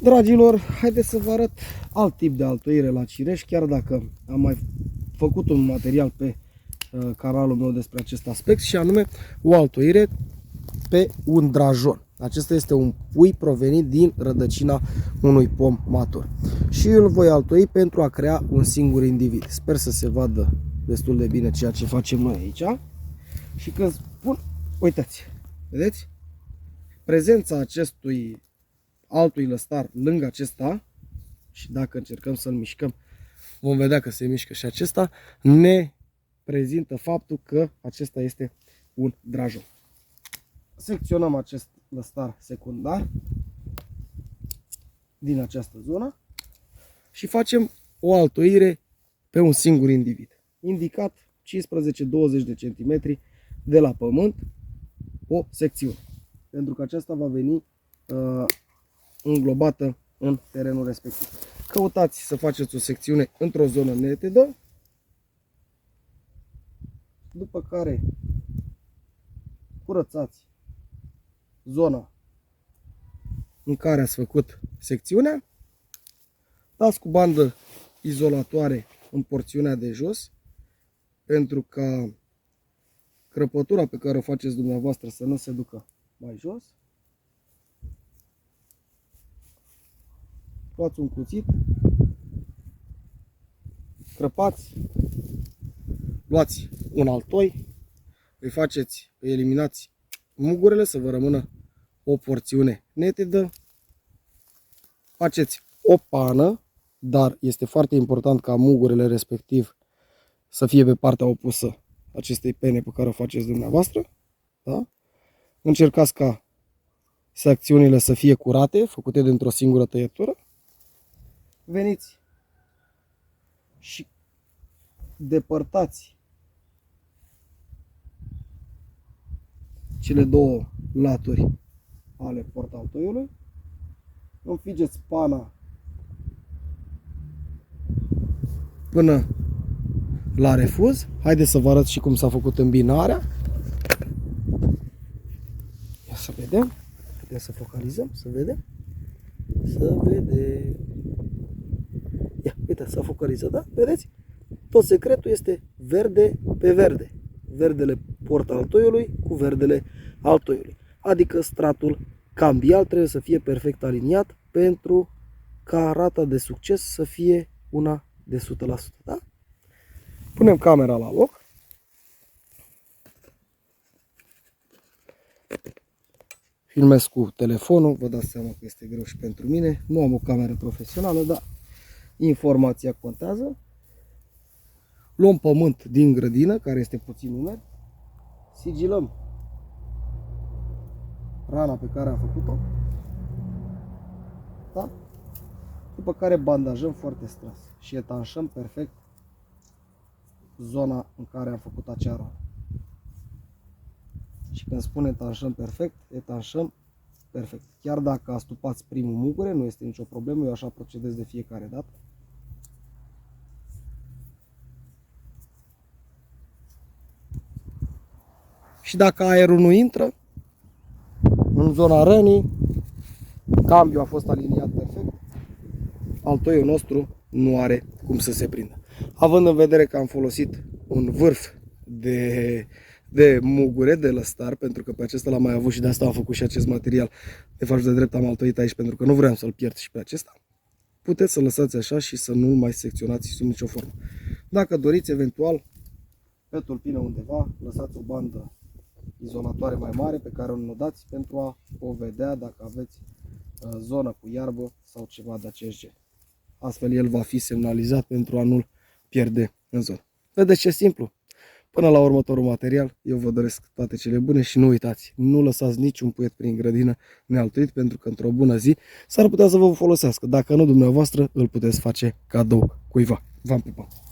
Dragilor, haideți să vă arăt alt tip de altoire la cireș, chiar dacă am mai făcut un material pe canalul meu despre acest aspect, și anume o altoire pe un drajon. Acesta este un pui provenit din rădăcina unui pom matur și îl voi altoi pentru a crea un singur individ. Sper să se vadă destul de bine ceea ce facem noi aici. Și când spun, uitați, vedeți? Prezența acestui altui lăstar lângă acesta, și dacă încercăm să-l mișcăm, vom vedea că se mișcă și acesta, ne prezintă faptul că acesta este un drajon. Secționăm acest lăstar secundar din această zonă și facem o altoire pe un singur individ, indicat 15-20 de centimetri de la pământ, o secțiune, pentru că aceasta va veni înglobată în terenul respectiv. Căutați să faceți o secțiune într-o zonă netedă, după care curățați zona în care ați făcut secțiunea, dați cu bandă izolatoare în porțiunea de jos, pentru ca crăpătura pe care o faceți dumneavoastră să nu se ducă mai jos. Luați un cuțit, crăpați, luați un altoi, îi eliminați mugurele să vă rămână o porțiune netedă, faceți o pană, dar este foarte important ca mugurele respectiv să fie pe partea opusă acestei pene pe care o faceți dumneavoastră. Da? Încercați ca secțiunile să fie curate, făcute dintr-o singură tăietură. Veniți și depărtați cele două laturi ale portaltoiului, înfigeți pana până la refuz. Haideți să vă arăt și cum s-a făcut îmbinarea. Ia să vedem. Putem să focalizăm, să vedem. Să vedem. Ia, uite, s-a focalizat, da? Vedeți? Tot secretul este verde pe verde. Verdele portaltoiului cu verdele altoiului. Adică stratul cambial trebuie să fie perfect aliniat pentru ca rata de succes să fie una de 100%. Da? Punem camera la loc. Filmez cu telefonul, vă dați seama că este greu și pentru mine. Nu am o cameră profesională, dar informația contează. Luăm pământ din grădină, care este puțin umed. Sigilăm rana pe care am făcut-o. Da? După care bandajăm foarte stras și etanșăm perfect zona în care am făcut acea rană. Și când spun etanșăm perfect, etanșăm perfect. Chiar dacă astupați primul mugure, nu este nicio problemă, eu așa procedez de fiecare dată. Și dacă aerul nu intră în zona rănii, cambiul a fost aliniat perfect, altoiul nostru nu are cum să se prindă. Având în vedere că am folosit un vârf de mugure, de lăstar, pentru că pe acesta l-am mai avut și de asta am făcut și acest material. De fapt, de drept am altoit aici pentru că nu vreau să-l pierd și pe acesta. Puteți să lăsați așa și să nu-l mai secționați sub nicio formă. Dacă doriți, eventual, pe tulpină undeva, lăsați o bandă izolatoare mai mare pe care o nodați pentru a o vedea dacă aveți zonă cu iarbă sau ceva de acest gen. Astfel el va fi semnalizat pentru a nu-l pierde în zonă. Vedeți ce simplu? Până la următorul material, eu vă doresc toate cele bune și nu uitați, nu lăsați niciun puiet prin grădină nealtuit, pentru că într-o bună zi s-ar putea să vă folosească. Dacă nu dumneavoastră, îl puteți face cadou cuiva. V-am pupat!